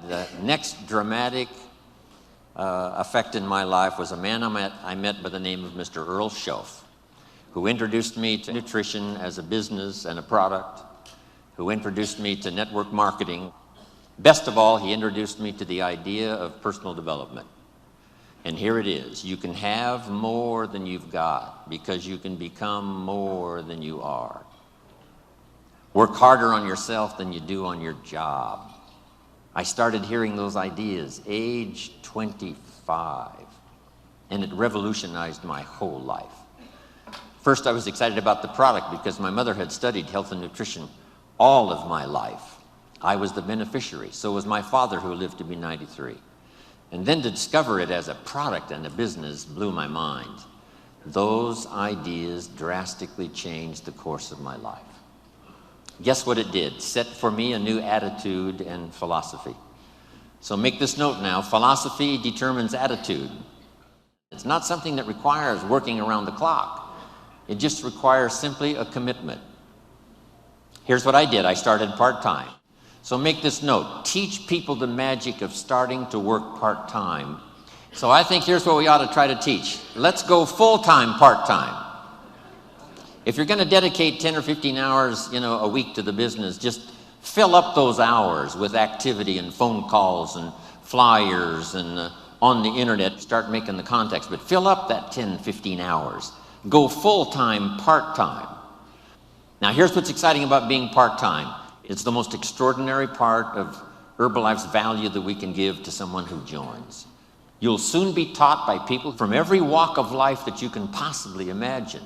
The next dramatic effect in my life was a man I met by the name of Mr. Earl Schoaf, who introduced me to nutrition as a business and a product, who introduced me to network marketing. Best of all, he introduced me to the idea of personal development. And here it is. You can have more than you've got because you can become more than you are. Work harder on yourself than you do on your job. I started hearing those ideas age 25, and it revolutionized my whole life. First, I was excited about the product because my mother had studied health and nutrition all of my life. I was the beneficiary. So was my father, who lived to be 93. And then to discover it as a product and a business blew my mind. Those ideas drastically changed the course of my life. Guess what it did? Set for me a new attitude and philosophy. So make this note now. Philosophy determines attitude. It's not something that requires working around the clock. It just requires simply a commitment. Here's what I did. I started part-time. So make this note. Teach people the magic of starting to work part-time. So I think here's what we ought to try to teach. Let's go full-time, part-time. If you're going to dedicate 10 or 15 hours, a week to the business, just fill up those hours with activity and phone calls and flyers and on the internet. Start making the contacts, but fill up that 10, 15 hours. Go full-time, part-time. Now, here's what's exciting about being part-time. It's the most extraordinary part of Herbalife's value that we can give to someone who joins. You'll soon be taught by people from every walk of life that you can possibly imagine.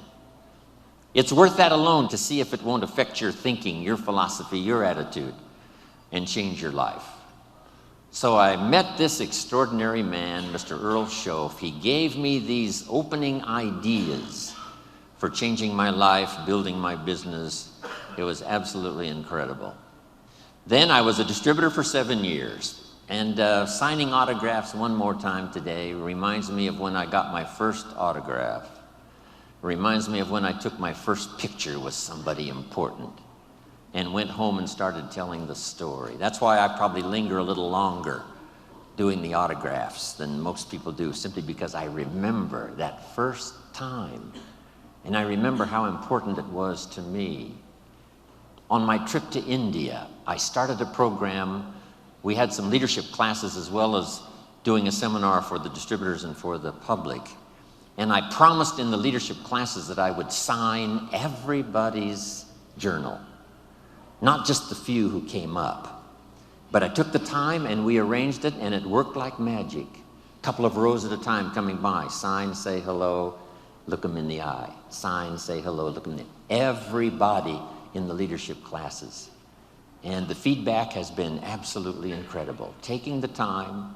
It's worth that alone to see if it won't affect your thinking, your philosophy, your attitude, and change your life. So I met this extraordinary man, Mr. Earl Schoaf. He gave me these opening ideas for changing my life, building my business. It was absolutely incredible. Then I was a distributor for 7 years. And signing autographs one more time today reminds me of when I got my first autograph. Reminds me of when I took my first picture with somebody important and went home and started telling the story. That's why I probably linger a little longer doing the autographs than most people do, simply because I remember that first time. And I remember how important it was to me. On my trip to India, I started a program. We had some leadership classes as well as doing a seminar for the distributors and for the public. And I promised in the leadership classes that I would sign everybody's journal, not just the few who came up. But I took the time and we arranged it, and it worked like magic. A couple of rows at a time coming by. Sign, say hello, look them in the eye. Sign, say hello, look them in the eye. Everybody in the leadership classes. And the feedback has been absolutely incredible. Taking the time,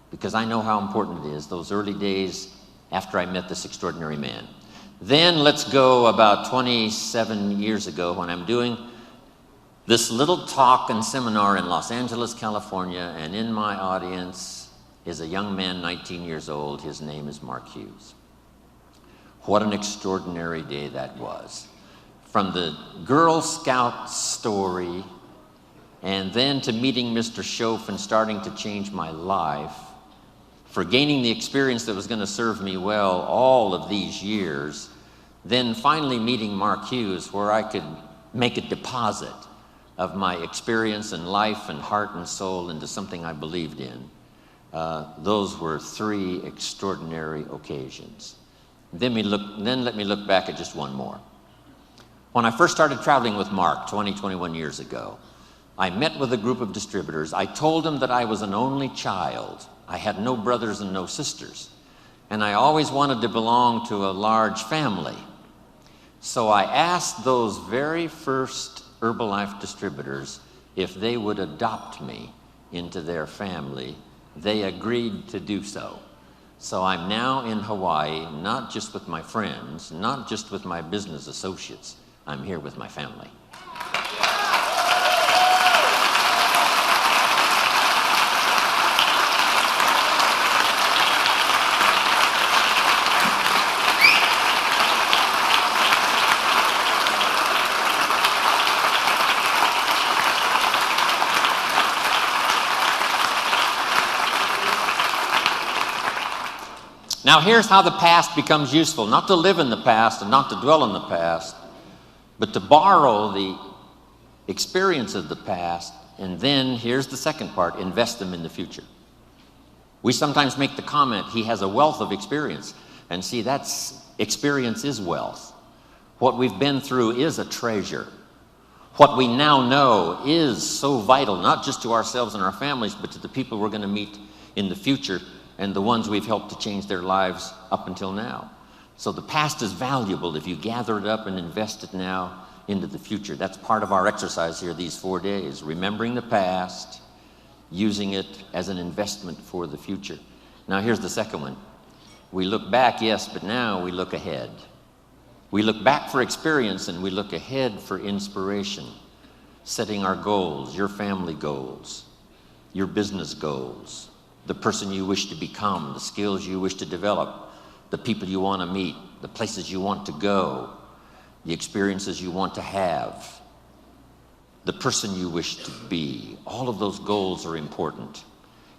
because I know how important it is, those early days after I met this extraordinary man. Then let's go about 27 years ago when I'm doing this little talk and seminar in Los Angeles, California, and in my audience is a young man, 19 years old. His name is Mark Hughes. What an extraordinary day that was. From the Girl Scout story, and then to meeting Mr. Schoaf and starting to change my life, for gaining the experience that was going to serve me well all of these years, then finally meeting Mark Hughes, where I could make a deposit of my experience and life and heart and soul into something I believed in. Those were 3 extraordinary occasions. Then let me look back at just one more. When I first started traveling with Mark 21 years ago, I met with a group of distributors. I told them that I was an only child. I had no brothers and no sisters. And I always wanted to belong to a large family. So I asked those very first Herbalife distributors if they would adopt me into their family. They agreed to do so. So I'm now in Hawaii, not just with my friends, not just with my business associates. I'm here with my family. Now here's how the past becomes useful. Not to live in the past and not to dwell in the past, but to borrow the experience of the past, and then here's the second part, invest them in the future. We sometimes make the comment, he has a wealth of experience. And see, experience is wealth. What we've been through is a treasure. What we now know is so vital, not just to ourselves and our families, but to the people we're going to meet in the future and the ones we've helped to change their lives up until now. So the past is valuable if you gather it up and invest it now into the future. That's part of our exercise here these 4 days, remembering the past, using it as an investment for the future. Now here's the second one. We look back, yes, but now we look ahead. We look back for experience and we look ahead for inspiration, setting our goals, your family goals, your business goals, the person you wish to become, the skills you wish to develop, the people you want to meet, the places you want to go, the experiences you want to have, the person you wish to be. All of those goals are important.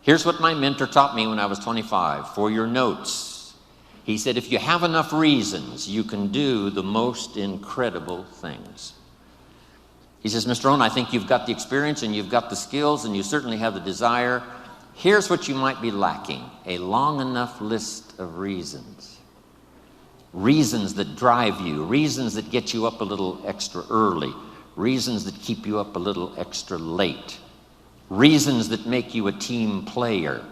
Here's what my mentor taught me when I was 25. For your notes, he said, if you have enough reasons, you can do the most incredible things. He says, Mr. Rohn, I think you've got the experience and you've got the skills and you certainly have the desire. Here's what you might be lacking, a long enough list of reasons. Reasons that drive you, reasons that get you up a little extra early, reasons that keep you up a little extra late, reasons that make you a team player,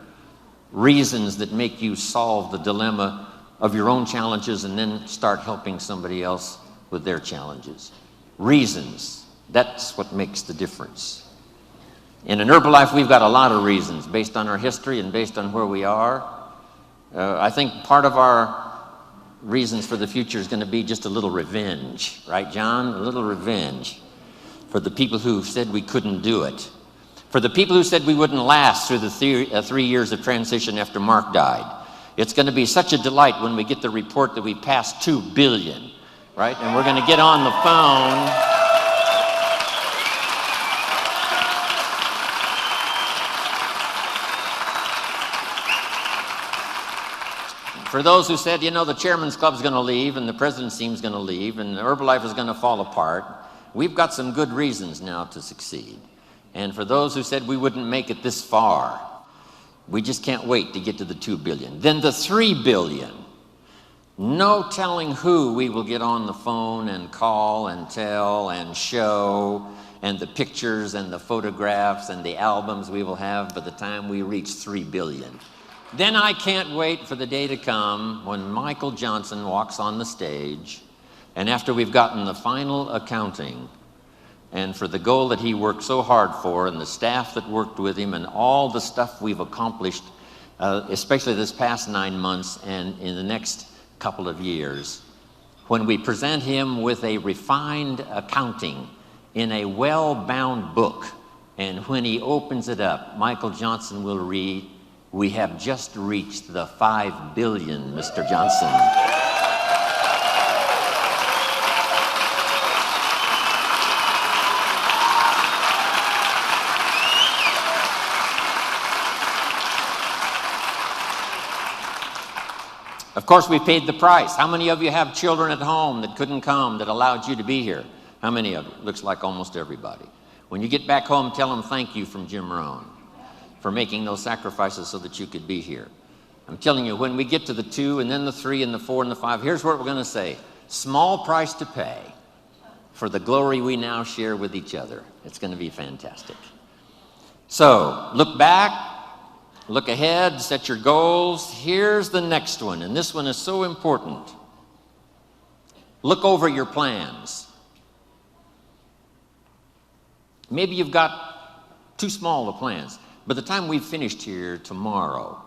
reasons that make you solve the dilemma of your own challenges and then start helping somebody else with their challenges. Reasons, that's what makes the difference. In an Herbalife, we've got a lot of reasons based on our history and based on where we are. I think part of our reasons for the future is going to be just a little revenge, right, John? A little revenge for the people who said we couldn't do it, for the people who said we wouldn't last through the 3 years of transition after Mark died. It's going to be such a delight when we get the report that we passed 2 billion, right? And we're going to get on the phone. For those who said, you know, the Chairman's Club's going to leave and the President's Team's going to leave and Herbalife is going to fall apart, we've got some good reasons now to succeed. And for those who said we wouldn't make it this far, we just can't wait to get to the 2 billion. Then the 3 billion. No telling who we will get on the phone and call and tell and show, and the pictures and the photographs and the albums we will have by the time we reach 3 billion. Then I can't wait for the day to come when Michael Johnson walks on the stage, and after we've gotten the final accounting, and for the goal that he worked so hard for, and the staff that worked with him, and all the stuff we've accomplished, especially this past 9 months and in the next couple of years, when we present him with a refined accounting in a well-bound book, and when he opens it up, Michael Johnson will read, "We have just reached the 5 billion, Mr. Johnson." Of course, we paid the price. How many of you have children at home that couldn't come, that allowed you to be here? How many of you? Looks like almost everybody. When you get back home, tell them thank you from Jim Rohn for making those sacrifices so that you could be here. I'm telling you, when we get to the 2 and then the 3 and the 4 and the 5, here's what we're going to say. Small price to pay for the glory we now share with each other. It's going to be fantastic. So, look back. Look ahead, set your goals. Here's the next one, and this one is so important. Look over your plans. Maybe you've got too small of plans. By the time we've finished here tomorrow,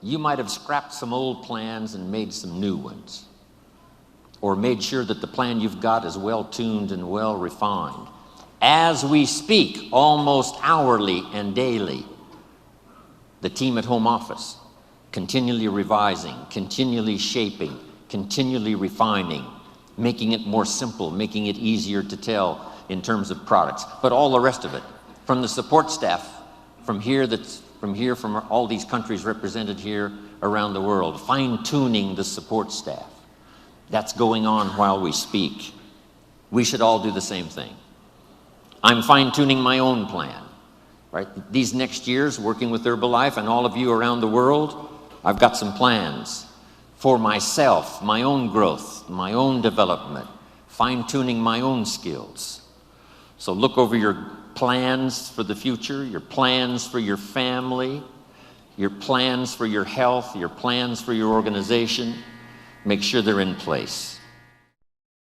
you might have scrapped some old plans and made some new ones, or made sure that the plan you've got is well tuned and well refined. As we speak, almost hourly and daily, the team at home office, continually revising, continually shaping, continually refining, making it more simple, making it easier to tell in terms of products, but all the rest of it, from the support staff from all these countries represented here around the world, fine-tuning the support staff. That's going on while we speak. We should all do the same thing. I'm fine-tuning my own plan, right? These next years, working with Herbalife and all of you around the world, I've got some plans for myself, my own growth, my own development, fine-tuning my own skills. So look over your plans for the future, your plans for your family, your plans for your health, your plans for your organization. Make sure they're in place.